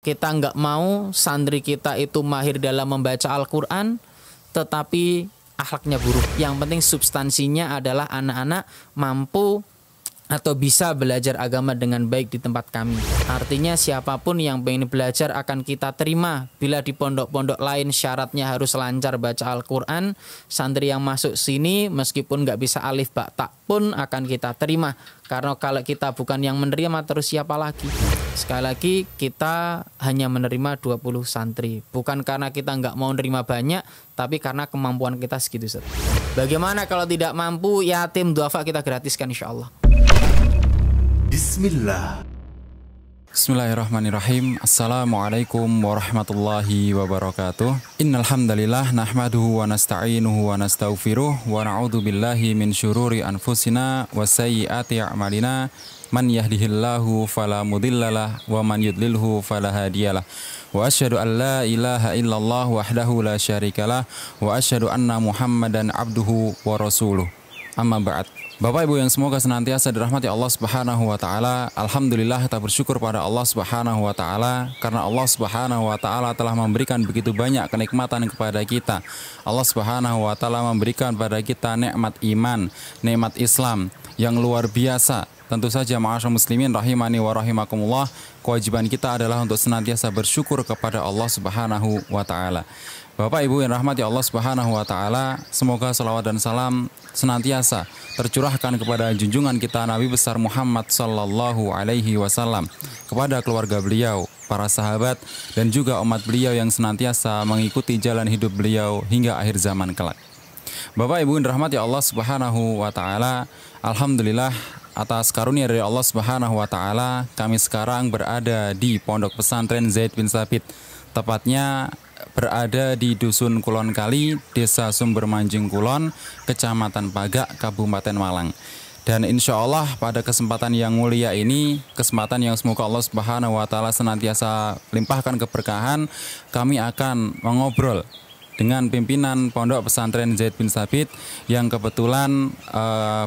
Kita nggak mau santri kita itu mahir dalam membaca Al-Quran, tetapi akhlaknya buruk. Yang penting substansinya adalah anak-anak mampu atau bisa belajar agama dengan baik di tempat kami. Artinya siapapun yang pengen belajar akan kita terima. Bila di pondok-pondok lain syaratnya harus lancar baca Al-Quran, santri yang masuk sini meskipun nggak bisa alif ba ta pun akan kita terima. Karena kalau kita bukan yang menerima, terus siapa lagi? Sekali lagi, kita hanya menerima 20 santri. Bukan karena kita nggak mau menerima banyak, tapi karena kemampuan kita segitu, Ustaz. Bagaimana kalau tidak mampu, yatim duafa kita gratiskan insya Allah. Bismillah. Bismillahirrahmanirrahim. Assalamualaikum warahmatullahi wabarakatuh. Innal hamdalillah nahmaduhu wa nasta'inuhu wa nastaghfiruh wa na'udzu billahi min syururi anfusina wa sayyiati a'malina. Man yahdihillahu fala mudhillalah wa man yudlilhu fala hadiyalah. Wa asyhadu an la ilaha illallah wahdahu la syarikalah wa asyhadu anna Muhammadan abduhu wa rasuluh. Amma ba'd. Bapak Ibu yang semoga senantiasa dirahmati Allah Subhanahu wa taala. Alhamdulillah kita bersyukur pada Allah Subhanahu wa taala karena Allah Subhanahu wa taala telah memberikan begitu banyak kenikmatan kepada kita. Allah Subhanahu wa taala memberikan pada kita nikmat iman, nikmat Islam yang luar biasa. Tentu saja ma'asyar muslimin rahimani wa rahimakumullah, kewajiban kita adalah untuk senantiasa bersyukur kepada Allah Subhanahu wa taala. Bapak Ibu yang rahmati Allah Subhanahu wa taala, semoga salawat dan salam senantiasa tercurahkan kepada junjungan kita Nabi besar Muhammad sallallahu alaihi wasallam, kepada keluarga beliau, para sahabat dan juga umat beliau yang senantiasa mengikuti jalan hidup beliau hingga akhir zaman kelak. Bapak Ibu yang rahmati Allah Subhanahu wa taala, alhamdulillah atas karunia dari Allah Subhanahu wa taala kami sekarang berada di Pondok Pesantren Zaid bin Tsabit, tepatnya berada di Dusun Kulon Kali, Desa Sumber Manjing Kulon, Kecamatan Pagak, Kabupaten Malang. Dan insya Allah pada kesempatan yang mulia ini, kesempatan yang semoga Allah Subhanahu wa taala senantiasa limpahkan keberkahan, kami akan mengobrol dengan pimpinan Pondok Pesantren Zaid bin Tsabit yang kebetulan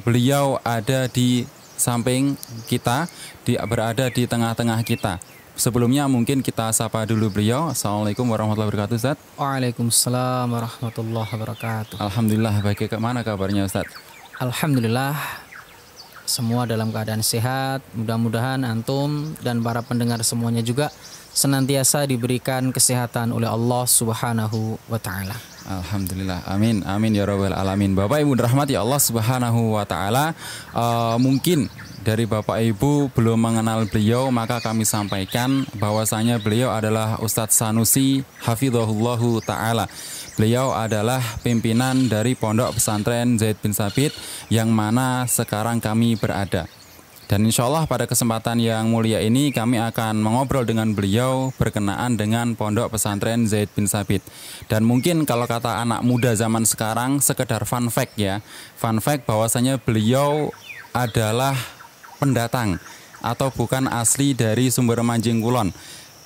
beliau ada di samping kita, berada di tengah-tengah kita. Sebelumnya mungkin kita sapa dulu beliau. Assalamualaikum warahmatullahi wabarakatuh, Ustaz. Waalaikumsalam warahmatullahi wabarakatuh. Alhamdulillah, bagaimana kabarnya, Ustaz? Alhamdulillah, semua dalam keadaan sehat. Mudah-mudahan antum dan para pendengar semuanya juga senantiasa diberikan kesehatan oleh Allah Subhanahu wa taala. Alhamdulillah, amin, amin ya rabbal alamin. Bapak Ibu dirahmati Allah Subhanahu wa taala, mungkin dari Bapak Ibu belum mengenal beliau, maka kami sampaikan bahwasanya beliau adalah Ustadz Sanusi hafizahullahu taala. Beliau adalah pimpinan dari Pondok Pesantren Zaid bin Tsabit yang mana sekarang kami berada. Dan insya Allah pada kesempatan yang mulia ini kami akan mengobrol dengan beliau berkenaan dengan Pondok Pesantren Zaid bin Tsabit. Dan mungkin kalau kata anak muda zaman sekarang, sekedar fun fact ya. Fun fact bahwasanya beliau adalah pendatang atau bukan asli dari Sumber Manjing Kulon.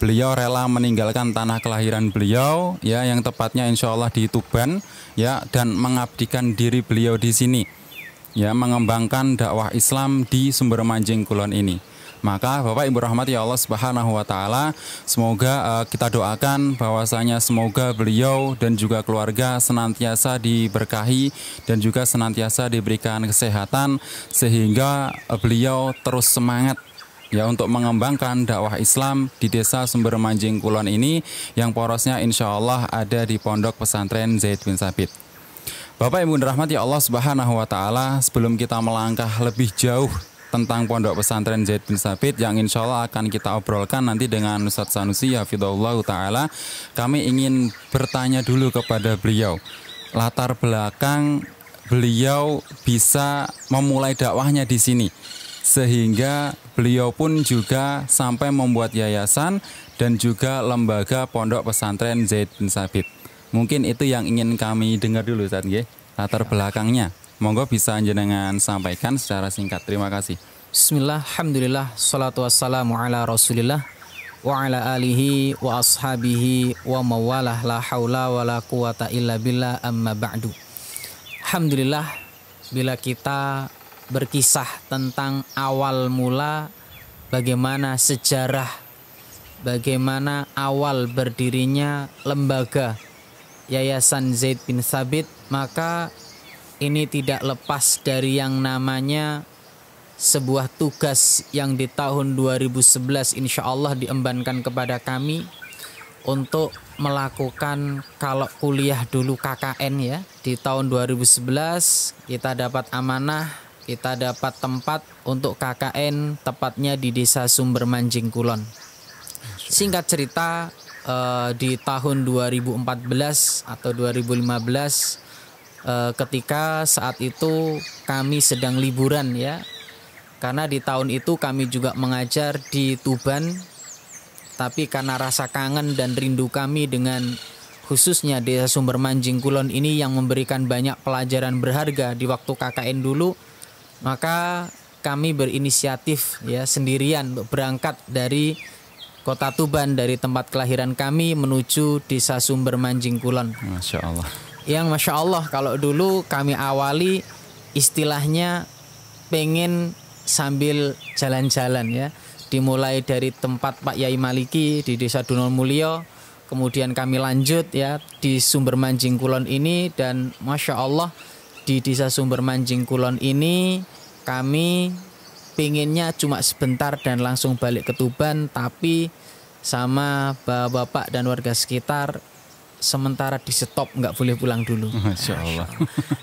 Beliau rela meninggalkan tanah kelahiran beliau ya, yang tepatnya insya Allah di Tuban ya, dan mengabdikan diri beliau di sini ya, mengembangkan dakwah Islam di Sumber Manjing Kulon ini. Maka Bapak Ibu rahmati Allah Subhanahu wa taala, semoga kita doakan bahwasanya semoga beliau dan juga keluarga senantiasa diberkahi dan juga senantiasa diberikan kesehatan sehingga beliau terus semangat ya untuk mengembangkan dakwah Islam di Desa Sumber Manjing Kulon ini yang porosnya insya Allah ada di Pondok Pesantren Zaid bin Tsabit. Bapak Ibu dirahmati Allah Subhanahu wa taala, sebelum kita melangkah lebih jauh tentang Pondok Pesantren Zaid bin Tsabit yang insya Allah akan kita obrolkan nanti dengan Ustadz Sanusi hafizahullah ta'ala, kami ingin bertanya dulu kepada beliau latar belakang beliau bisa memulai dakwahnya di sini, sehingga beliau pun juga sampai membuat yayasan dan juga lembaga Pondok Pesantren Zaid bin Tsabit. Mungkin itu yang ingin kami dengar dulu, Ustadz, nggih, latar belakangnya. Monggo bisa jenengan sampaikan secara singkat. Terima kasih. Bismillah, alhamdulillah, salatu wassalamu ala rasulillah wa ala alihi wa ashabihi wa mawalah, la haula wa la quwata illa billah, amma ba'du. Alhamdulillah, bila kita berkisah tentang awal mula bagaimana sejarah bagaimana awal berdirinya lembaga Yayasan Zaid bin Thabit, maka ini tidak lepas dari yang namanya sebuah tugas yang di tahun 2011 insya Allah diembankan kepada kami untuk melakukan, kalau kuliah dulu KKN ya, di tahun 2011 kita dapat amanah, kita dapat tempat untuk KKN, tepatnya di Desa Sumber Manjing Kulon. Singkat cerita, di tahun 2014 atau 2015, ketika saat itu kami sedang liburan ya, karena di tahun itu kami juga mengajar di Tuban, tapi karena rasa kangen dan rindu kami dengan khususnya Desa Sumber Manjing Kulon ini yang memberikan banyak pelajaran berharga di waktu KKN dulu, maka kami berinisiatif ya sendirian berangkat dari Kota Tuban, dari tempat kelahiran kami menuju Desa Sumber Manjing Kulon. Masya Allah. Yang Masya Allah, kalau dulu kami awali istilahnya pengen sambil jalan-jalan ya. Dimulai dari tempat Pak Yai Maliki di Desa Dunol Mulyo, kemudian kami lanjut ya di Sumber Manjing Kulon ini, dan Masya Allah di Desa Sumber Manjing Kulon ini kami pinginnya cuma sebentar dan langsung balik ke Tuban, tapi sama bapak-bapak dan warga sekitar sementara di stop, nggak boleh pulang dulu. Masya Allah.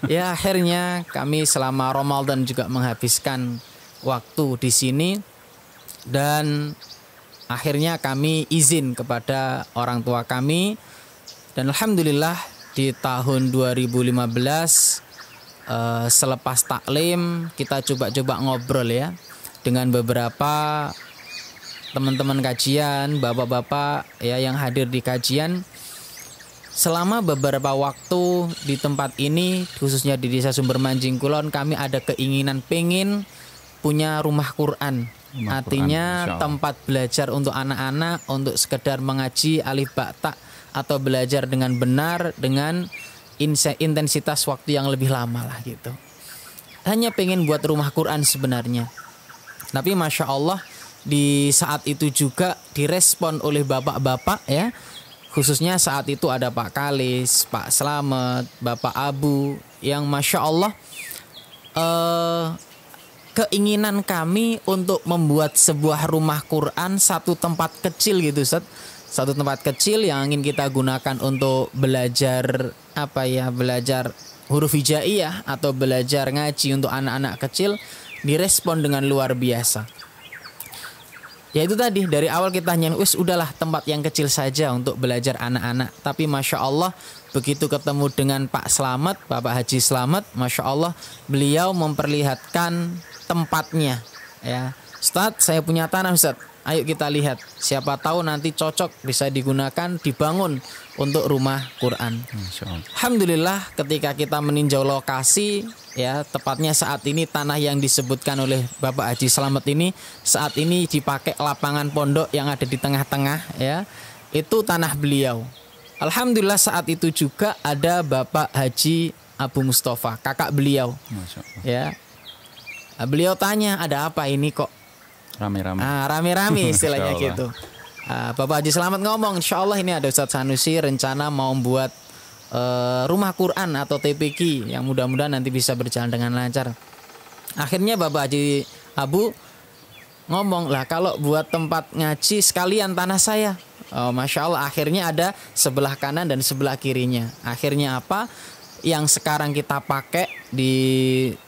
Ya akhirnya kami selama Ramadan juga menghabiskan waktu di sini, dan akhirnya kami izin kepada orang tua kami, dan alhamdulillah di tahun 2015 selepas taklim kita coba-coba ngobrol ya dengan beberapa teman-teman kajian, bapak-bapak ya yang hadir di kajian. Selama beberapa waktu di tempat ini, khususnya di Desa Sumber Manjing Kulon, kami ada keinginan pengen punya rumah Quran. Artinya tempat belajar untuk anak-anak, untuk sekedar mengaji alif ba ta atau belajar dengan benar dengan intensitas waktu yang lebih lama lah gitu. Hanya pengen buat rumah Quran sebenarnya. Tapi Masya Allah di saat itu juga direspon oleh bapak-bapak ya. Khususnya saat itu ada Pak Kalis, Pak Slamet, Bapak Abu, yang Masya Allah keinginan kami untuk membuat sebuah rumah Quran, satu tempat kecil gitu Ustaz. Satu tempat kecil yang ingin kita gunakan untuk belajar belajar huruf hijaiyah atau belajar ngaji untuk anak-anak kecil, direspon dengan luar biasa. Ya itu tadi, dari awal kita nyanyi, udahlah tempat yang kecil saja untuk belajar anak-anak. Tapi Masya Allah begitu ketemu dengan Pak Slamet, Bapak Haji Slamet, Masya Allah beliau memperlihatkan tempatnya ya. Ustadz, saya punya tanah Ustadz, ayo kita lihat, siapa tahu nanti cocok bisa digunakan, dibangun untuk rumah Quran. Alhamdulillah ketika kita meninjau lokasi ya, tepatnya saat ini tanah yang disebutkan oleh Bapak Haji Slamet ini saat ini dipakai lapangan pondok yang ada di tengah-tengah ya, itu tanah beliau. Alhamdulillah saat itu juga ada Bapak Haji Abu Mustafa, kakak beliau ya. Beliau tanya, ada apa ini kok rame-rame? Rame-rame istilahnya gitu. Bapak Haji Slamet ngomong, insya Allah ini ada Ustadz Sanusi rencana mau buat rumah Quran atau TPQ yang mudah-mudahan nanti bisa berjalan dengan lancar. Akhirnya Bapak Haji Abu ngomong, lah kalau buat tempat ngaji sekalian tanah saya. Masya Allah, akhirnya ada sebelah kanan dan sebelah kirinya. Akhirnya apa? Yang sekarang kita pakai di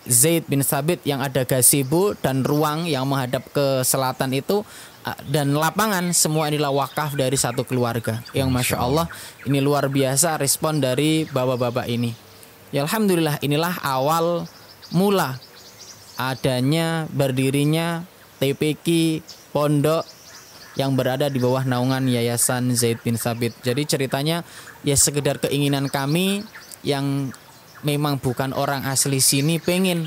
Zaid bin Thabit yang ada gazebo dan ruang yang menghadap ke selatan itu, dan lapangan, semua inilah wakaf dari satu keluarga. Yang Masya Allah ini luar biasa respon dari bapak-bapak ini. Ya Alhamdulillah, inilah awal mula adanya berdirinya TPQ pondok yang berada di bawah naungan Yayasan Zaid bin Thabit. Jadi ceritanya ya sekedar keinginan kami yang memang bukan orang asli sini, pengen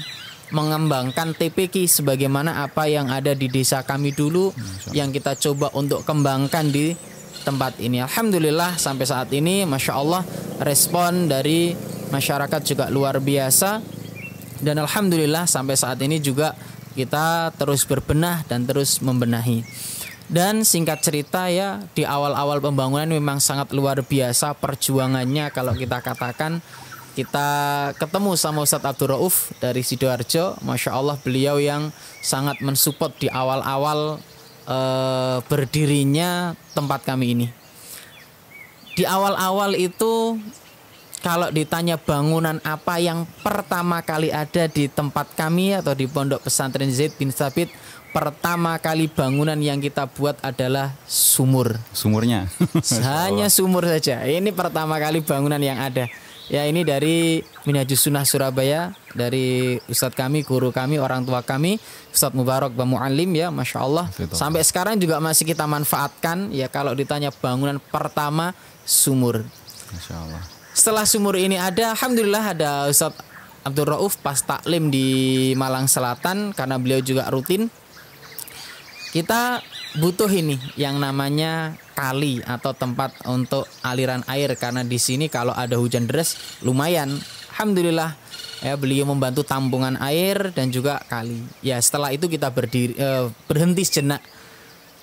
mengembangkan TPQ sebagaimana apa yang ada di desa kami dulu yang kita coba untuk kembangkan di tempat ini. Alhamdulillah sampai saat ini Masya Allah respon dari masyarakat juga luar biasa, dan Alhamdulillah sampai saat ini juga kita terus berbenah dan terus membenahi. Dan singkat cerita ya, di awal-awal pembangunan memang sangat luar biasa perjuangannya. Kalau kita katakan, kita ketemu sama Ustadz Abdul Rauf dari Sidoarjo. Masya Allah, beliau yang sangat mensupport di awal-awal berdirinya tempat kami ini. Di awal-awal itu, kalau ditanya bangunan apa yang pertama kali ada di tempat kami atau di Pondok Pesantren Zaid bin Tsabit, pertama kali bangunan yang kita buat adalah sumur. Sumurnya. Hanya sumur saja. Ini pertama kali bangunan yang ada. Ya, ini dari Minhajus Sunnah Surabaya, dari Ustadz kami, guru kami, orang tua kami, Ustadz Mubarak Mu'allim ya, Masya Allah. Sampai sekarang juga masih kita manfaatkan. Ya, kalau ditanya bangunan pertama, sumur. Masya Allah. Setelah sumur ini ada, alhamdulillah ada Ustadz Abdul Rauf pas taklim di Malang Selatan, karena beliau juga rutin. Kita butuh ini yang namanya kali atau tempat untuk aliran air, karena di sini kalau ada hujan deras lumayan. Alhamdulillah ya, beliau membantu tampungan air dan juga kali. Ya, setelah itu kita berhenti sejenak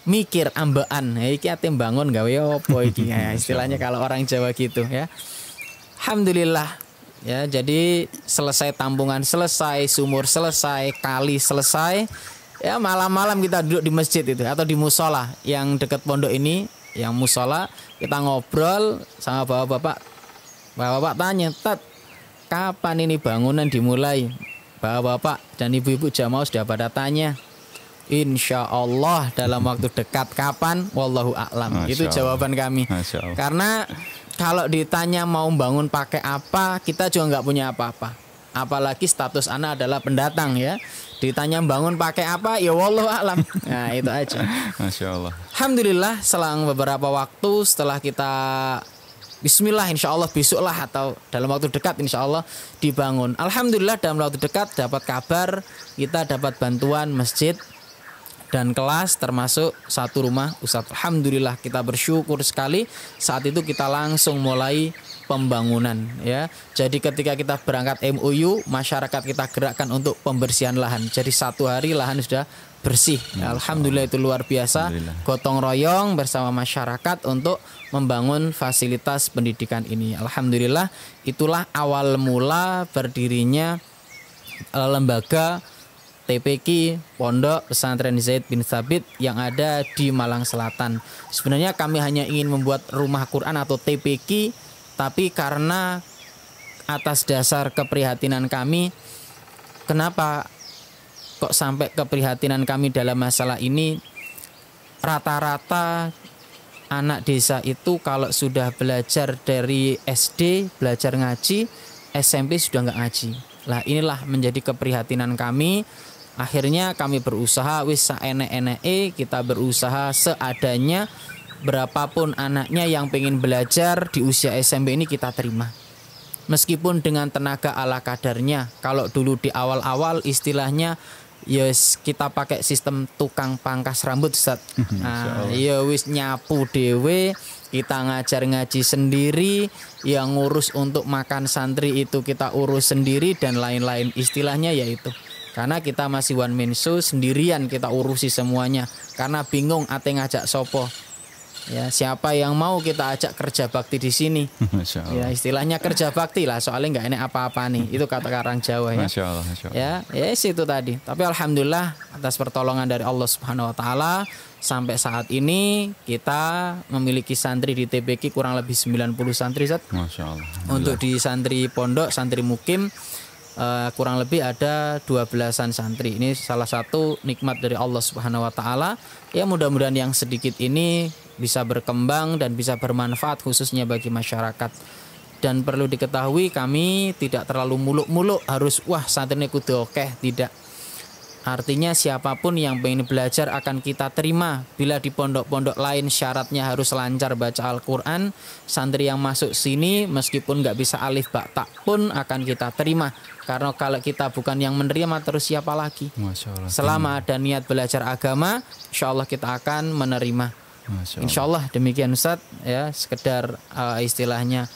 mikir ambaan. Ya, iki ate bangun gawe opo iki ya, istilahnya kalau orang Jawa gitu ya. Alhamdulillah ya, jadi selesai tampungan, selesai sumur, selesai kali, selesai. Ya, malam-malam kita duduk di masjid itu atau di musola yang dekat pondok ini, yang musola, kita ngobrol sama bapak-bapak. Bapak-bapak tanya, "Tat, kapan ini bangunan dimulai?" Bapak-bapak dan ibu-ibu jamaah sudah pada tanya. Insya Allah dalam waktu dekat. Kapan? Wallahu a'lam. Itu jawaban kami. Karena kalau ditanya mau bangun pakai apa, kita juga nggak punya apa-apa. Apalagi status anak adalah pendatang ya. Ditanya bangun pakai apa, ya wallahu a'lam. Nah, itu aja. Masya Allah. Alhamdulillah, selang beberapa waktu setelah kita bismillah, insya Allah besok lah atau dalam waktu dekat insya Allah dibangun. Alhamdulillah dalam waktu dekat dapat kabar kita dapat bantuan masjid dan kelas, termasuk satu rumah Ustadz. Alhamdulillah kita bersyukur sekali. Saat itu kita langsung mulai pembangunan ya. Jadi ketika kita berangkat MOU, masyarakat kita gerakkan untuk pembersihan lahan. Jadi satu hari lahan sudah bersih. Ya, alhamdulillah itu luar biasa. Gotong royong bersama masyarakat untuk membangun fasilitas pendidikan ini. Alhamdulillah itulah awal mula berdirinya lembaga TPQ Pondok Pesantren Zaid bin Tsabit yang ada di Malang Selatan. Sebenarnya kami hanya ingin membuat rumah Quran atau TPQ, tapi karena atas dasar keprihatinan kami, kenapa kok sampai keprihatinan kami dalam masalah ini, rata-rata anak desa itu kalau sudah belajar dari SD, belajar ngaji, SMP sudah nggak ngaji. Lah inilah menjadi keprihatinan kami. Akhirnya kami berusaha wis saenek-eneke, kita berusaha seadanya. Berapapun anaknya yang pengen belajar di usia SMP ini kita terima. Meskipun dengan tenaga ala kadarnya. Kalau dulu di awal-awal istilahnya yes, kita pakai sistem tukang pangkas rambut, Ustaz. Nah, ya wis nyapu dewe, kita ngajar ngaji sendiri, yang ngurus untuk makan santri itu kita urus sendiri dan lain-lain. Istilahnya yaitu. Karena kita masih one man show, sendirian kita urusi semuanya. Karena bingung ate ngajak sopo. Ya, siapa yang mau kita ajak kerja bakti di sini? Ya, istilahnya kerja bakti lah, soalnya nggak enak apa-apa nih. Itu kata orang Jawa ya. Masya Allah, Masya Allah. Ya, itu tadi. Tapi alhamdulillah atas pertolongan dari Allah Subhanahu wa taala sampai saat ini kita memiliki santri di TPQ kurang lebih 90 santri, Zat. Masya Allah. Untuk di santri pondok, santri mukim kurang lebih ada 12-an santri. Ini salah satu nikmat dari Allah Subhanahu wa taala. Ya, mudah-mudahan yang sedikit ini bisa berkembang dan bisa bermanfaat khususnya bagi masyarakat. Dan perlu diketahui kami tidak terlalu muluk-muluk harus wah santrinya kudu okeh, tidak. Artinya siapapun yang ingin belajar akan kita terima. Bila di pondok-pondok lain syaratnya harus lancar baca Al-Quran, santri yang masuk sini meskipun nggak bisa alif ba ta pun akan kita terima. Karena kalau kita bukan yang menerima, terus siapa lagi? Masya Allah. Selama ada niat belajar agama, insya Allah kita akan menerima. Insya Allah demikian, Ustaz. Ya, sekedar istilahnya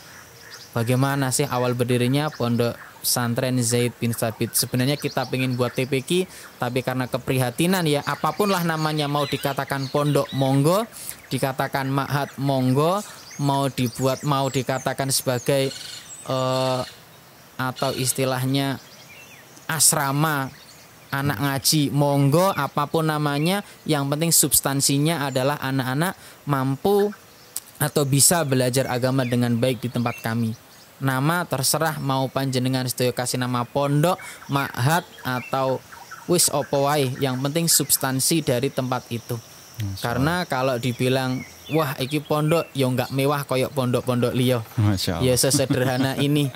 bagaimana sih awal berdirinya Pondok Pesantren Zaid bin Tsabit. Sebenarnya kita pengen buat TPQ, tapi karena keprihatinan ya, apapun lah namanya, mau dikatakan pondok monggo, dikatakan ma'had monggo, mau dibuat, mau dikatakan sebagai atau istilahnya asrama anak ngaji monggo, apapun namanya, yang penting substansinya adalah anak-anak mampu atau bisa belajar agama dengan baik di tempat kami. Nama terserah, mau panjenengan sedaya kasih nama pondok, ma'had atau wis opo wae, yang penting substansi dari tempat itu. Karena kalau dibilang wah iki pondok ya nggak mewah koyok pondok-pondok liya, ya sesederhana ini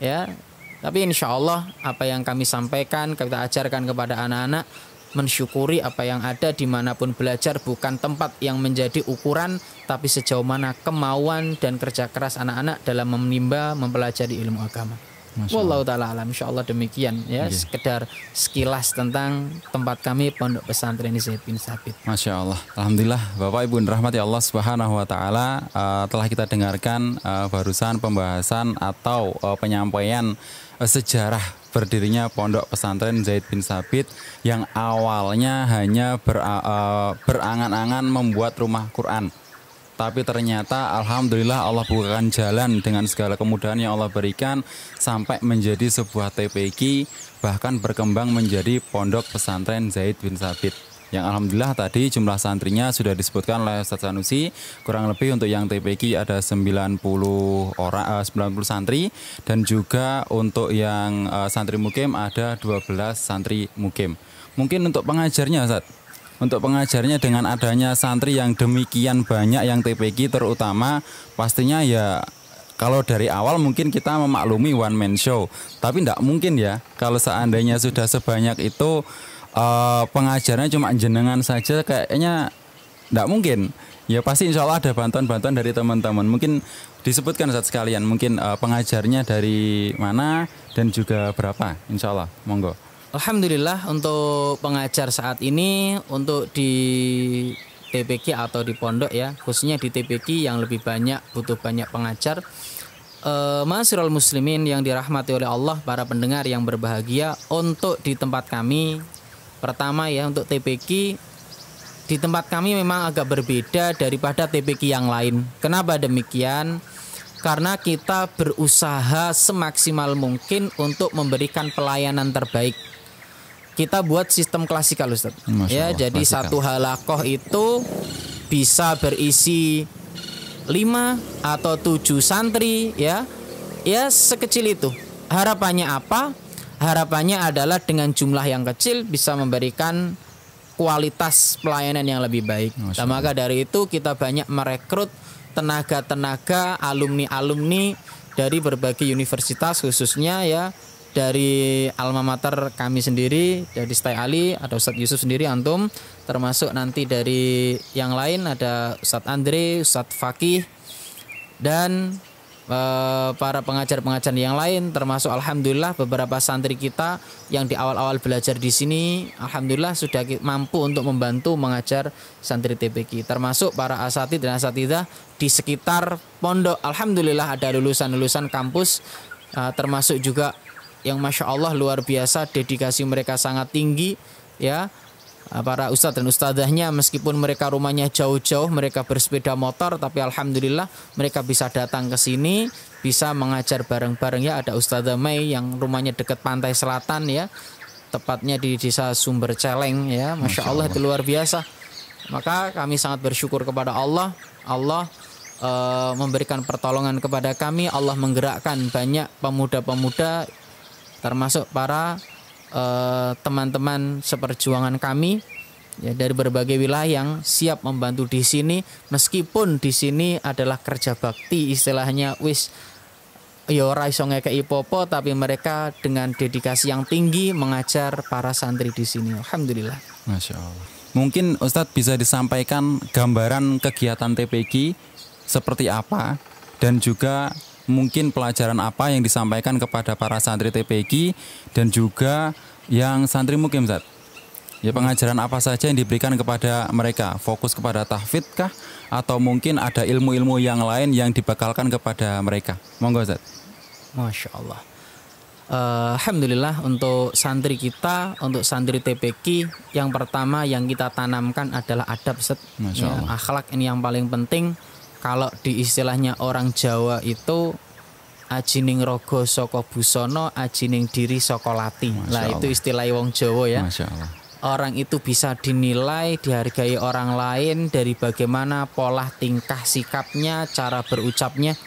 ya. Tapi insya Allah apa yang kami sampaikan, kita ajarkan kepada anak-anak, mensyukuri apa yang ada dimanapun belajar, bukan tempat yang menjadi ukuran, tapi sejauh mana kemauan dan kerja keras anak-anak dalam menimba mempelajari ilmu agama. Wallahu ta'ala alam. Insyaallah demikian ya, sekedar sekilas tentang tempat kami Pondok Pesantren Zaid bin Tsabit. Masya Allah. Alhamdulillah Bapak Ibu rahmati Allah Subhanahu wa taala, telah kita dengarkan barusan pembahasan atau penyampaian sejarah berdirinya Pondok Pesantren Zaid bin Tsabit yang awalnya hanya berangan-angan membuat rumah Quran. Tapi ternyata alhamdulillah Allah bukakan jalan dengan segala kemudahan yang Allah berikan sampai menjadi sebuah TPQ, bahkan berkembang menjadi Pondok Pesantren Zaid bin Tsabit. Yang alhamdulillah tadi jumlah santrinya sudah disebutkan oleh Ustaz Sanusi, kurang lebih untuk yang TPQ ada 90 santri, dan juga untuk yang santri mukim ada 12 santri mukim. Mungkin untuk pengajarnya Ustaz, untuk pengajarnya dengan adanya santri yang demikian banyak yang TPQ terutama, pastinya ya kalau dari awal mungkin kita memaklumi one man show, tapi tidak mungkin ya kalau seandainya sudah sebanyak itu pengajarnya cuma jenengan saja, kayaknya tidak mungkin. Ya pasti insya Allah ada bantuan-bantuan dari teman-teman. Mungkin disebutkan saat sekalian, mungkin pengajarnya dari mana dan juga berapa, insya Allah, monggo. Alhamdulillah untuk pengajar saat ini untuk di TPQ atau di pondok ya, khususnya di TPQ yang lebih banyak, butuh banyak pengajar. Ma'asyiral muslimin yang dirahmati oleh Allah, para pendengar yang berbahagia, untuk di tempat kami, pertama ya untuk TPQ di tempat kami memang agak berbeda daripada TPQ yang lain. Kenapa demikian? Karena kita berusaha semaksimal mungkin untuk memberikan pelayanan terbaik. Kita buat sistem klasikal Ustaz. Ya, jadi klasikal. Satu halakoh itu bisa berisi 5 atau 7 santri ya. Ya sekecil itu. Harapannya apa? Harapannya adalah dengan jumlah yang kecil bisa memberikan kualitas pelayanan yang lebih baik. Nah, maka dari itu kita banyak merekrut tenaga-tenaga, alumni-alumni dari berbagai universitas, khususnya ya dari alma mater kami sendiri, dari Stai Ali, ada Ustadz Yusuf sendiri antum, termasuk nanti dari yang lain ada Ustadz Andre, Ustadz Fakih, dan para pengajar-pengajar yang lain, termasuk alhamdulillah beberapa santri kita yang di awal-awal belajar di sini alhamdulillah sudah mampu untuk membantu mengajar santri TPQ, termasuk para asatidz dan asatidzah di sekitar pondok. Alhamdulillah ada lulusan-lulusan kampus, termasuk juga yang masya Allah luar biasa, dedikasi mereka sangat tinggi ya. Para ustadz dan ustadzahnya meskipun mereka rumahnya jauh-jauh, mereka bersepeda motor, tapi alhamdulillah mereka bisa datang ke sini, bisa mengajar bareng-bareng ya. Ada Ustadzah Mei yang rumahnya dekat pantai selatan ya, tepatnya di desa Sumber Celeng ya, masya Allah itu luar biasa. Maka kami sangat bersyukur kepada Allah. Allah memberikan pertolongan kepada kami, Allah menggerakkan banyak pemuda-pemuda termasuk para teman-teman seperjuangan kami ya, dari berbagai wilayah yang siap membantu di sini, meskipun di sini adalah kerja bakti istilahnya, wis ya ora iso ngekeki popo, tapi mereka dengan dedikasi yang tinggi mengajar para santri di sini. Alhamdulillah. Masya Allah. Mungkin Ustadz bisa disampaikan gambaran kegiatan TPQ seperti apa, dan juga mungkin pelajaran apa yang disampaikan kepada para santri TPQ dan juga yang santri mukim Ustaz. Ya, pengajaran apa saja yang diberikan kepada mereka? Fokus kepada tahfidz kah? Atau mungkin ada ilmu-ilmu yang lain yang dibekalkan kepada mereka? Monggo Ustaz. Masya Allah. Alhamdulillah untuk santri kita, untuk santri TPQ yang pertama yang kita tanamkan adalah adab, Ustaz. Masya Allah. Akhlak ini yang paling penting. Kalau di istilahnya orang Jawa itu ajining rogo saka busono, ajining diri saka lati. Lah itu istilah wong Jawa ya. Masya Allah. Orang itu bisa dinilai, dihargai orang lain dari bagaimana pola tingkah sikapnya, cara berucapnya.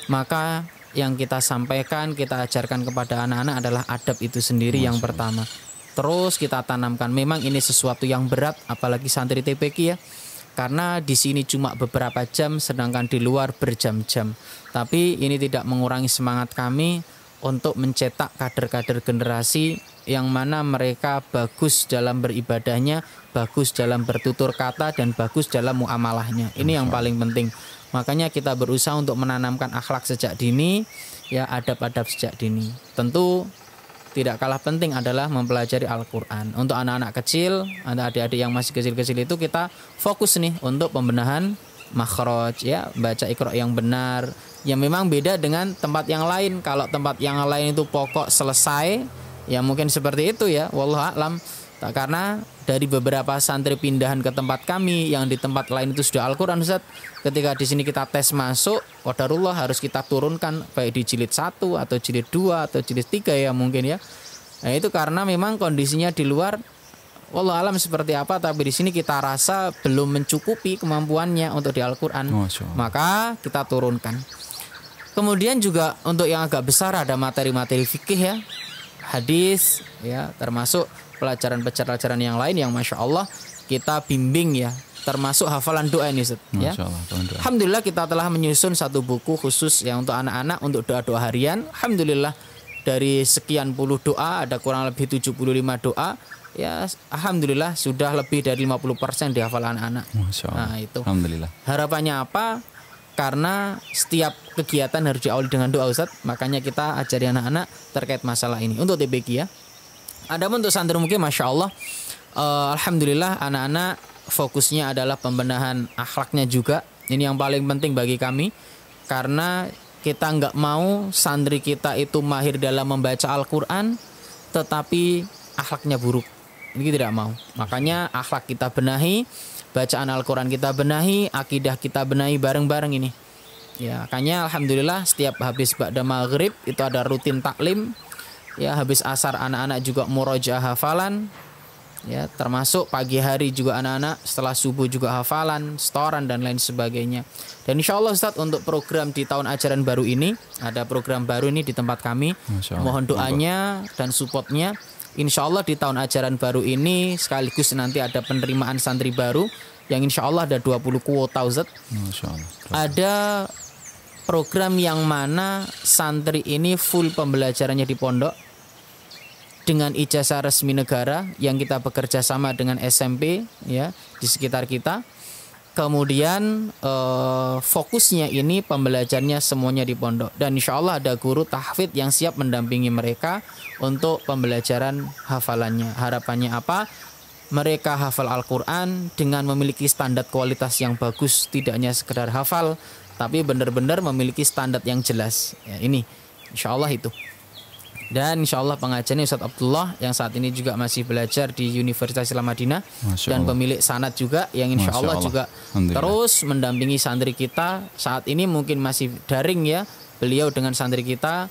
Maka yang kita sampaikan, kita ajarkan kepada anak-anak adalah adab itu sendiri yang pertama. Terus kita tanamkan. Memang ini sesuatu yang berat, apalagi santri TPQ ya. Karena di sini cuma beberapa jam, sedangkan di luar berjam-jam. Tapi ini tidak mengurangi semangat kami untuk mencetak kader-kader generasi yang mana mereka bagus dalam beribadahnya, bagus dalam bertutur kata, dan bagus dalam muamalahnya. Ini yang paling penting. Makanya kita berusaha untuk menanamkan akhlak sejak dini, ya adab-adab sejak dini. Tentu tidak kalah penting adalah mempelajari Al-Quran. Untuk anak-anak kecil, adik-adik yang masih kecil-kecil itu kita fokus nih untuk pembenahan makhraj, ya baca Iqra yang benar. Yang memang beda dengan tempat yang lain. Kalau tempat yang lain itu pokok selesai, ya mungkin seperti itu ya. Wallahu a'lam. Karena dari beberapa santri pindahan ke tempat kami yang di tempat lain itu sudah Al-Quran, Ustaz. Ketika di sini kita tes masuk, qadarullah harus kita turunkan baik di jilid 1 atau jilid 2 atau jilid 3 ya mungkin ya. Nah itu karena memang kondisinya di luar wallahu alam seperti apa, tapi di sini kita rasa belum mencukupi kemampuannya untuk di Al-Quran. Maka kita turunkan. Kemudian juga untuk yang agak besar ada materi-materi fikih ya, hadis ya, termasuk pelajaran-pelajaran yang lain yang Masya Allah kita bimbing ya, termasuk hafalan doa ini Ustaz, ya. Alhamdulillah kita telah menyusun satu buku khusus yang untuk anak-anak untuk doa-doa harian. Alhamdulillah dari sekian puluh doa ada kurang lebih 75 doa ya, alhamdulillah sudah lebih dari 50% dihafal anak-anak. Nah itu alhamdulillah. Harapannya apa? Karena setiap kegiatan harus diawali dengan doa Ustaz, makanya kita ajari anak-anak terkait masalah ini untuk TPQ ya. Ada untuk santri mungkin Masya Allah, alhamdulillah anak-anak fokusnya adalah pembenahan akhlaknya juga. Ini yang paling penting bagi kami, karena kita nggak mau santri kita itu mahir dalam membaca Al-Quran tetapi akhlaknya buruk. Ini tidak mau. Makanya akhlak kita benahi, bacaan Al-Quran kita benahi, akidah kita benahi bareng-bareng ini. Ya, makanya alhamdulillah setiap habis ba'da maghrib itu ada rutin taklim. Ya, habis asar anak-anak juga murojaah hafalan. Ya, termasuk pagi hari juga anak-anak setelah subuh juga hafalan, setoran dan lain sebagainya. Dan insya Allah Ustaz untuk program di tahun ajaran baru ini, ada program baru ini di tempat kami. Mohon doanya dan supportnya. Insya Allah di tahun ajaran baru ini sekaligus nanti ada penerimaan santri baru yang insya Allah ada 20 kuota Ustaz. Ada program yang mana santri ini full pembelajarannya di pondok dengan ijazah resmi negara yang kita bekerja sama dengan SMP ya di sekitar kita. Kemudian fokusnya ini pembelajarannya semuanya di pondok, dan insya Allah ada guru tahfidz yang siap mendampingi mereka untuk pembelajaran hafalannya. Harapannya apa? Mereka hafal Al-Quran dengan memiliki standar kualitas yang bagus, tidak hanya sekedar hafal tapi benar-benar memiliki standar yang jelas ya, ini insya Allah itu. Dan insya Allah pengajarnya Ustaz Abdullah yang saat ini juga masih belajar di Universitas Islam Madinah dan pemilik sanad juga yang insya Allah juga terus mendampingi santri kita. Saat ini mungkin masih daring ya beliau dengan santri kita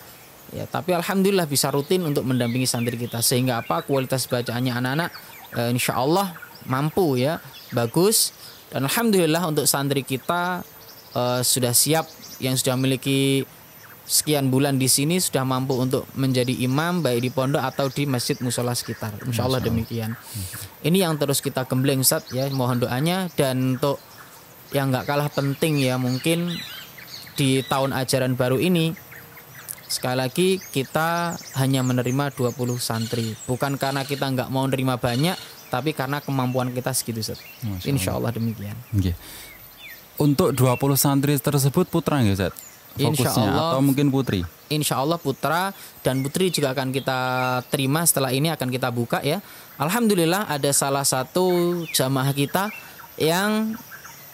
ya, tapi alhamdulillah bisa rutin untuk mendampingi santri kita, sehingga apa kualitas bacaannya anak-anak insya Allah mampu ya, bagus. Dan alhamdulillah untuk santri kita sudah siap, yang sudah memiliki sekian bulan di sini sudah mampu untuk menjadi imam baik di pondok atau di masjid musola sekitar. Insya Allah demikian. Ini yang terus kita gembleng Ustaz ya, mohon doanya. Dan untuk yang nggak kalah penting ya mungkin di tahun ajaran baru ini, sekali lagi kita hanya menerima 20 santri. Bukan karena kita nggak mau nerima banyak, tapi karena kemampuan kita segitu Ustaz. Insya Allah demikian. Untuk 20 santri tersebut putra nggak Ustaz? Fokusnya atau mungkin putri? Insya Allah putra dan putri juga akan kita terima setelah ini, akan kita buka ya. Alhamdulillah ada salah satu jamaah kita yang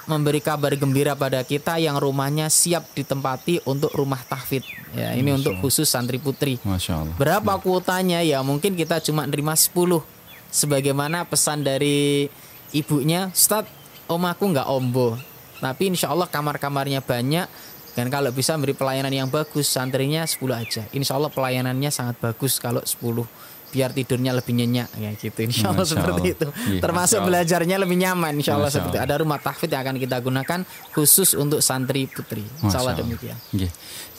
memberi kabar gembira pada kita yang rumahnya siap ditempati untuk rumah tahfidz. Ya, ini untuk khusus santri putri. Masya Allah. Berapa kuotanya? Ya mungkin kita cuma nerima 10. Sebagaimana pesan dari ibunya, Ustadz, aku nggak ombo. Tapi insya Allah kamar-kamarnya banyak. Dan kalau bisa beri pelayanan yang bagus, santrinya 10 aja. Insya Allah pelayanannya sangat bagus kalau 10. Biar tidurnya lebih nyenyak ya gitu. Insya Allah seperti itu. Termasuk belajarnya lebih nyaman. Insya Allah seperti itu. Ada rumah tahfidz yang akan kita gunakan khusus untuk santri putri. Insya Allah demikian.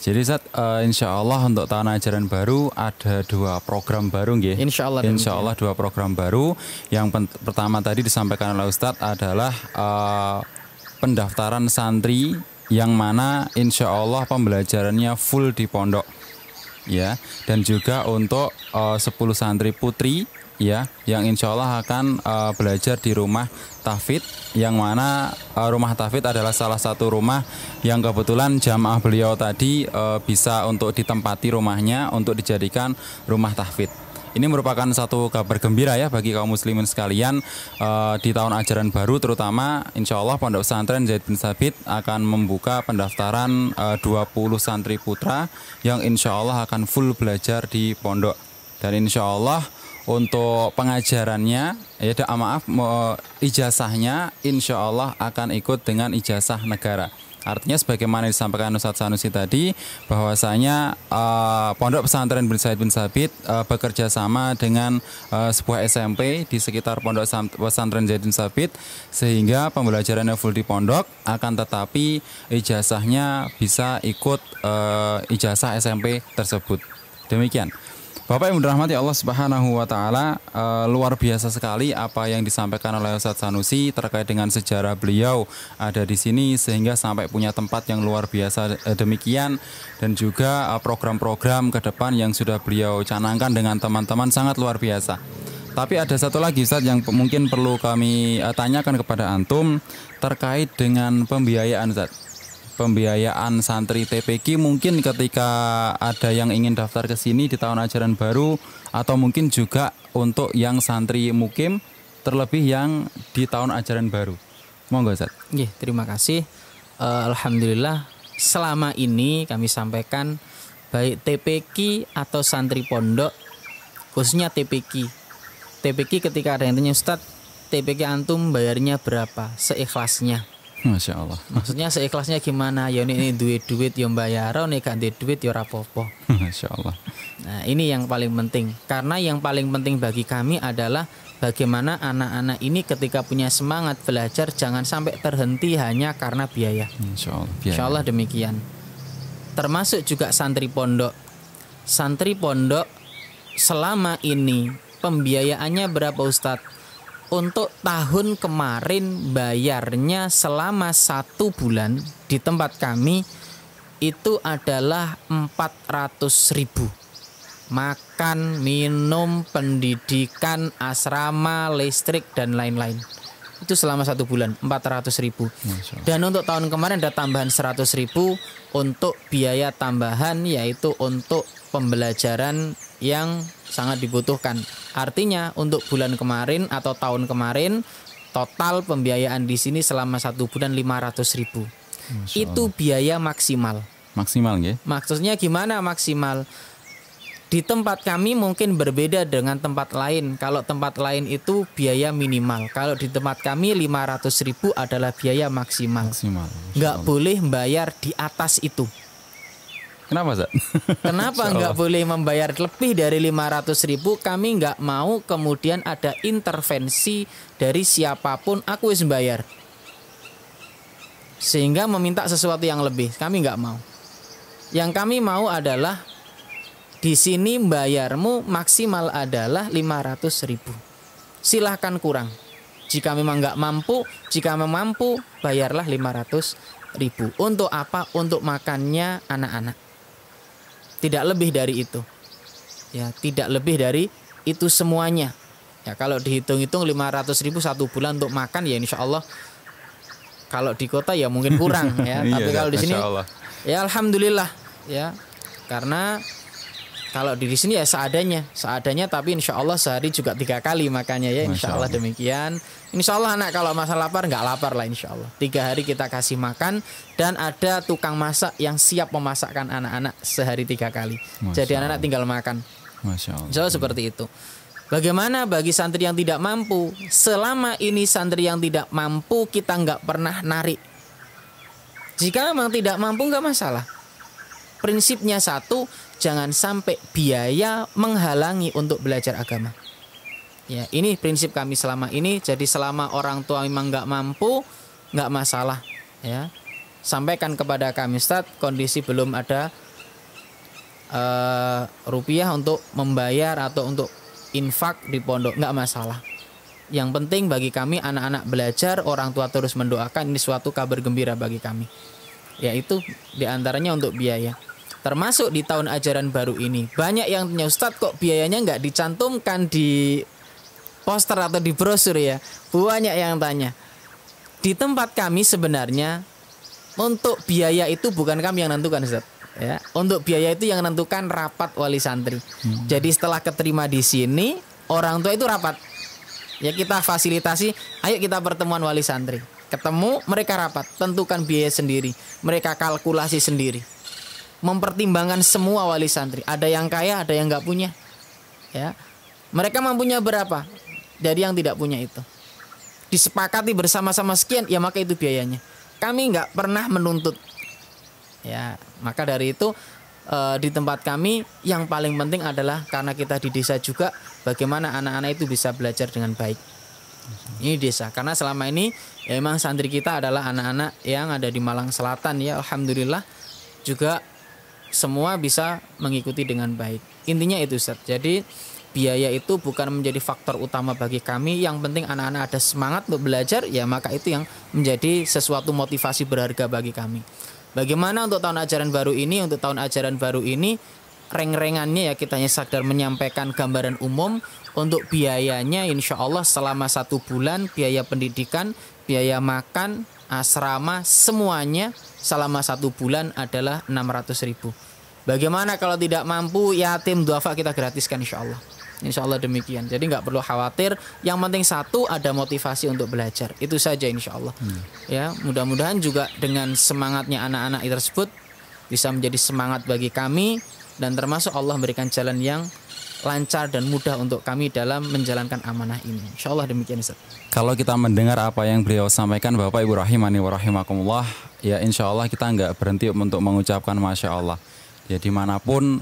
Jadi Ustaz, insya Allah untuk tahun ajaran baru ada 2 program baru nggih. Insya Allah 2 program baru. Yang pertama tadi disampaikan oleh Ustadz adalah pendaftaran santri yang mana insya Allah pembelajarannya full di pondok. Ya, dan juga untuk 10 santri putri ya yang insya Allah akan belajar di rumah tahfidz, yang mana rumah tahfidz adalah salah satu rumah yang kebetulan jamaah beliau tadi bisa untuk ditempati rumahnya untuk dijadikan rumah tahfidz. Ini merupakan satu kabar gembira ya bagi kaum muslimin sekalian di tahun ajaran baru, terutama insya Allah Pondok Pesantren Zaid bin Tsabit akan membuka pendaftaran 20 santri putra yang insya Allah akan full belajar di pondok. Dan insya Allah untuk pengajarannya, ijazahnya insya Allah akan ikut dengan ijazah negara. Artinya sebagaimana disampaikan Ustadz Sanusi tadi, bahwasanya Pondok Pesantren Zaid bin Tsabit bekerja sama dengan sebuah SMP di sekitar Pondok Pesantren Zaid bin Tsabit, sehingga pembelajarannya full di pondok, akan tetapi ijazahnya bisa ikut ijazah SMP tersebut. Demikian. Bapak yang dirahmati Allah Subhanahu wa taala, luar biasa sekali apa yang disampaikan oleh Ustadz Sanusi terkait dengan sejarah beliau ada di sini sehingga sampai punya tempat yang luar biasa demikian, dan juga program-program ke depan yang sudah beliau canangkan dengan teman-teman sangat luar biasa. Tapi ada satu lagi Ustadz yang mungkin perlu kami tanyakan kepada antum terkait dengan pembiayaan Ustadz. Pembiayaan santri TPQ mungkin ketika ada yang ingin daftar ke sini di tahun ajaran baru, atau mungkin juga untuk yang santri mukim terlebih yang di tahun ajaran baru. Monggo Ustaz. Terima kasih. Alhamdulillah selama ini kami sampaikan baik TPQ atau santri pondok, khususnya TPQ. TPQ ketika ada yang tanya, Ustaz, TPQ antum bayarnya berapa? Seikhlasnya. Masya Allah. Maksudnya seikhlasnya gimana? Ya ini duit yang bayar, nih gak duit ya rapopo. Masya Allah. Nah ini yang paling penting. Karena yang paling penting bagi kami adalah bagaimana anak-anak ini ketika punya semangat belajar jangan sampai terhenti hanya karena biaya. Insya Allah. Insya Allah demikian. Termasuk juga santri pondok. Santri pondok selama ini pembiayaannya berapa Ustadz? Untuk tahun kemarin bayarnya selama 1 bulan di tempat kami itu adalah 400.000. Makan, minum, pendidikan, asrama, listrik dan lain-lain. Itu selama 1 bulan 400.000. Dan untuk tahun kemarin ada tambahan 100.000 untuk biaya tambahan, yaitu untuk pembelajaran yang sangat dibutuhkan. Artinya untuk bulan kemarin atau tahun kemarin total pembiayaan di sini selama 1 bulan 500.000. Itu biaya maksimal. Maksimal ya? Maksudnya gimana maksimal? Di tempat kami mungkin berbeda dengan tempat lain. Kalau tempat lain itu biaya minimal. Kalau di tempat kami 500.000 adalah biaya maksimal. Nggak boleh bayar di atas itu. Kenapa Zat? Kenapa nggak boleh membayar lebih dari 500.000? Kami nggak mau kemudian ada intervensi dari siapapun. Aku wis bayar, sehingga meminta sesuatu yang lebih. Kami nggak mau. Yang kami mau adalah di sini bayarmu maksimal adalah 500.000. Silahkan kurang. Jika memang nggak mampu, jika mampu bayarlah 500.000. Untuk apa? Untuk makannya anak-anak. Tidak lebih dari itu. Ya, tidak lebih dari itu semuanya. Ya, kalau dihitung-hitung 500.000 1 bulan untuk makan ya insya Allah. Kalau di kota ya mungkin kurang ya. Tapi kalau di sini ya alhamdulillah ya. Karena Kalau di sini ya seadanya, tapi insya Allah sehari juga 3 kali makannya ya, insya Allah demikian. Insya Allah anak kalau masa lapar nggak lapar lah insya Allah. 3 hari kita kasih makan dan ada tukang masak yang siap memasakkan anak-anak sehari 3 kali. Jadi anak-anak tinggal makan. Masya Allah. Insya Allah seperti itu. Bagaimana bagi santri yang tidak mampu? Selama ini santri yang tidak mampu kita nggak pernah narik. Jika memang tidak mampu nggak masalah. Prinsipnya satu, jangan sampai biaya menghalangi untuk belajar agama. Ya, ini prinsip kami selama ini. Jadi selama orang tua memang nggak mampu, nggak masalah. Ya, sampaikan kepada kami, Ustaz, kondisi belum ada rupiah untuk membayar atau untuk infak di pondok, nggak masalah. Yang penting bagi kami anak-anak belajar, orang tua terus mendoakan, ini suatu kabar gembira bagi kami. Yaitu diantaranya untuk biaya. Termasuk di tahun ajaran baru ini banyak yang tanya, Ustadz kok biayanya nggak dicantumkan di poster atau di brosur ya. Banyak yang tanya. Di tempat kami sebenarnya untuk biaya itu bukan kami yang nentukan, Ustadz. Ya, untuk biaya itu yang menentukan rapat wali santri. Jadi setelah keterima di sini orang tua itu rapat. Ya kita fasilitasi, ayo kita pertemuan wali santri. Ketemu mereka rapat, tentukan biaya sendiri, mereka kalkulasi sendiri. Mempertimbangkan semua wali santri. Ada yang kaya, ada yang nggak punya. Ya, mereka mampunya berapa? Dari yang tidak punya itu. Disepakati bersama-sama sekian, ya maka itu biayanya. Kami nggak pernah menuntut. Ya, maka dari itu di tempat kami yang paling penting adalah karena kita di desa juga, bagaimana anak-anak itu bisa belajar dengan baik. Ini desa. Karena selama ini ya memang santri kita adalah anak-anak yang ada di Malang Selatan ya, alhamdulillah juga semua bisa mengikuti dengan baik. Intinya itu, Ustaz. Jadi biaya itu bukan menjadi faktor utama bagi kami. Yang penting anak-anak ada semangat untuk belajar, ya maka itu yang menjadi sesuatu motivasi berharga bagi kami. Bagaimana untuk tahun ajaran baru ini? Untuk tahun ajaran baru ini reng-rengannya ya kita hanya sekedar menyampaikan gambaran umum. Untuk biayanya insya Allah selama 1 bulan biaya pendidikan, biaya makan, asrama semuanya selama 1 bulan adalah 600.000. Bagaimana kalau tidak mampu, yatim duafa kita gratiskan insya Allah. Insya Allah demikian. Jadi nggak perlu khawatir. Yang penting satu, ada motivasi untuk belajar. Itu saja insya Allah. Ya, mudah-mudahan juga dengan semangatnya anak-anak tersebut bisa menjadi semangat bagi kami, dan termasuk Allah memberikan jalan yang lancar dan mudah untuk kami dalam menjalankan amanah ini. Insya Allah demikian, Ustaz. Kalau kita mendengar apa yang beliau sampaikan, Bapak Ibu rahimani wa rahimakumullah, ya insya Allah kita nggak berhenti untuk mengucapkan Masya Allah. Ya dimanapun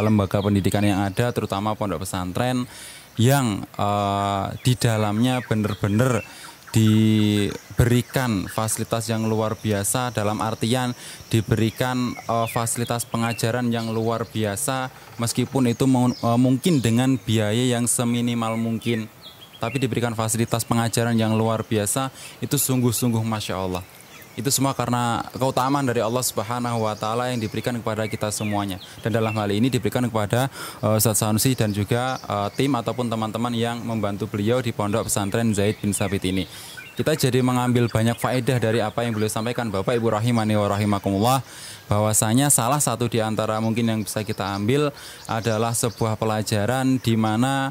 lembaga pendidikan yang ada, terutama pondok pesantren yang di dalamnya benar-benar diberikan fasilitas yang luar biasa, dalam artian diberikan fasilitas pengajaran yang luar biasa, meskipun itu mungkin dengan biaya yang seminimal mungkin, tapi diberikan fasilitas pengajaran yang luar biasa, itu sungguh-sungguh Masya Allah. Itu semua karena keutamaan dari Allah Subhanahu wa Ta'ala yang diberikan kepada kita semuanya. Dan dalam hal ini diberikan kepada Ustaz Sanusi dan juga tim ataupun teman-teman yang membantu beliau di Pondok Pesantren Zaid bin Sabit ini. Kita jadi mengambil banyak faedah dari apa yang beliau sampaikan, Bapak Ibu rahimani wa rahimakumullah, bahwasanya salah satu di antara mungkin yang bisa kita ambil adalah sebuah pelajaran di mana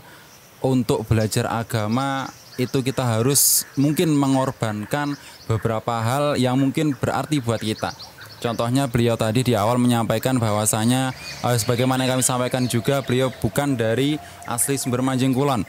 untuk belajar agama itu kita harus mungkin mengorbankan beberapa hal yang mungkin berarti buat kita. Contohnya beliau tadi di awal menyampaikan bahwasanya sebagaimana yang kami sampaikan juga, beliau bukan dari asli sumber Manjing Kulon.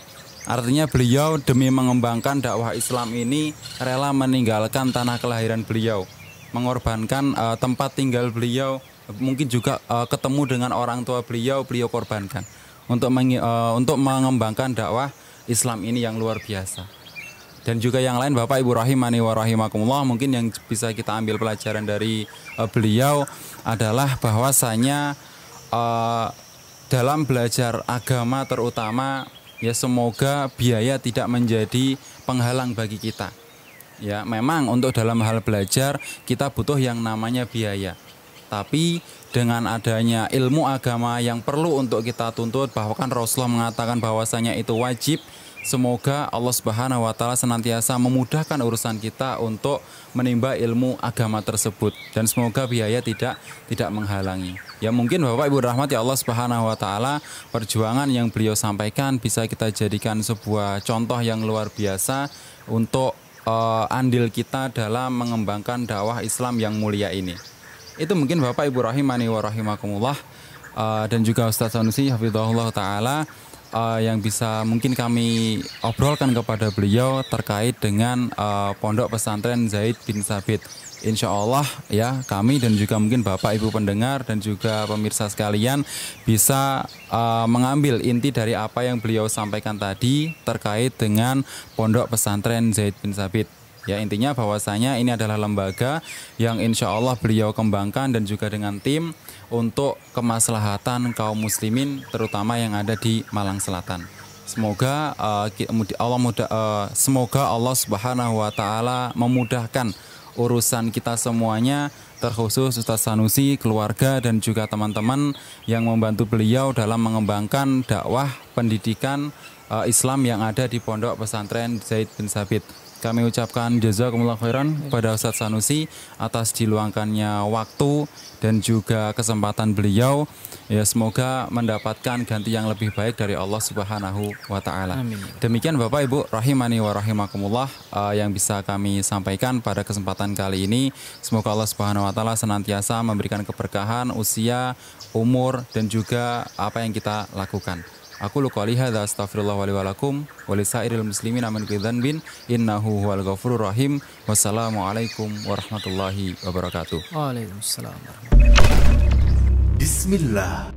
Artinya beliau demi mengembangkan dakwah Islam ini rela meninggalkan tanah kelahiran beliau, mengorbankan tempat tinggal beliau, mungkin juga ketemu dengan orang tua beliau korbankan untuk mengembangkan dakwah Islam ini yang luar biasa. Dan juga yang lain, Bapak Ibu rahimani wa rahimakumullah, mungkin yang bisa kita ambil pelajaran dari beliau adalah bahwasanya dalam belajar agama terutama ya semoga biaya tidak menjadi penghalang bagi kita. Ya, memang untuk dalam hal belajar kita butuh yang namanya biaya. Tapi dengan adanya ilmu agama yang perlu untuk kita tuntut, bahkan Rasulullah mengatakan bahwasanya itu wajib, Semoga Allah Subhanahu wa taala senantiasa memudahkan urusan kita untuk menimba ilmu agama tersebut, dan semoga biaya tidak menghalangi. Ya mungkin Bapak Ibu rahmati Allah Subhanahu wa taala, perjuangan yang beliau sampaikan bisa kita jadikan sebuah contoh yang luar biasa untuk andil kita dalam mengembangkan dakwah Islam yang mulia ini. Itu mungkin Bapak Ibu rahimani wa rahimakumullah, dan juga Ustaz Sanusi hafizahullah taala, yang bisa mungkin kami obrolkan kepada beliau terkait dengan Pondok Pesantren Zaid bin Tsabit. Insya Allah ya, kami dan juga mungkin Bapak Ibu pendengar dan juga pemirsa sekalian bisa mengambil inti dari apa yang beliau sampaikan tadi terkait dengan Pondok Pesantren Zaid bin Tsabit. Ya, intinya bahwasanya ini adalah lembaga yang insya Allah beliau kembangkan dan juga dengan tim untuk kemaslahatan kaum muslimin terutama yang ada di Malang Selatan. Semoga semoga Allah Subhanahu wa taala memudahkan urusan kita semuanya, terkhusus Ustaz Sanusi, keluarga dan juga teman-teman yang membantu beliau dalam mengembangkan dakwah pendidikan Islam yang ada di Pondok Pesantren Zaid bin Tsabit. Kami ucapkan jazakumullah khairan pada Ustaz Sanusi atas diluangkannya waktu dan juga kesempatan beliau. Ya, semoga mendapatkan ganti yang lebih baik dari Allah Subhanahu wa taala. Demikian Bapak Ibu rahimani wa rahimakumullah yang bisa kami sampaikan pada kesempatan kali ini. Semoga Allah Subhanahu wa taala senantiasa memberikan keberkahan usia, umur dan juga apa yang kita lakukan. Aku qouli hadza astaghfirullah wa li wa lakum wa lisairil muslimin min kulli dzanbin innahu huwal ghafurur rahim. Wassalamualaikum warahmatullahi wabarakatuh. Waalaikumsalam. Bismillah.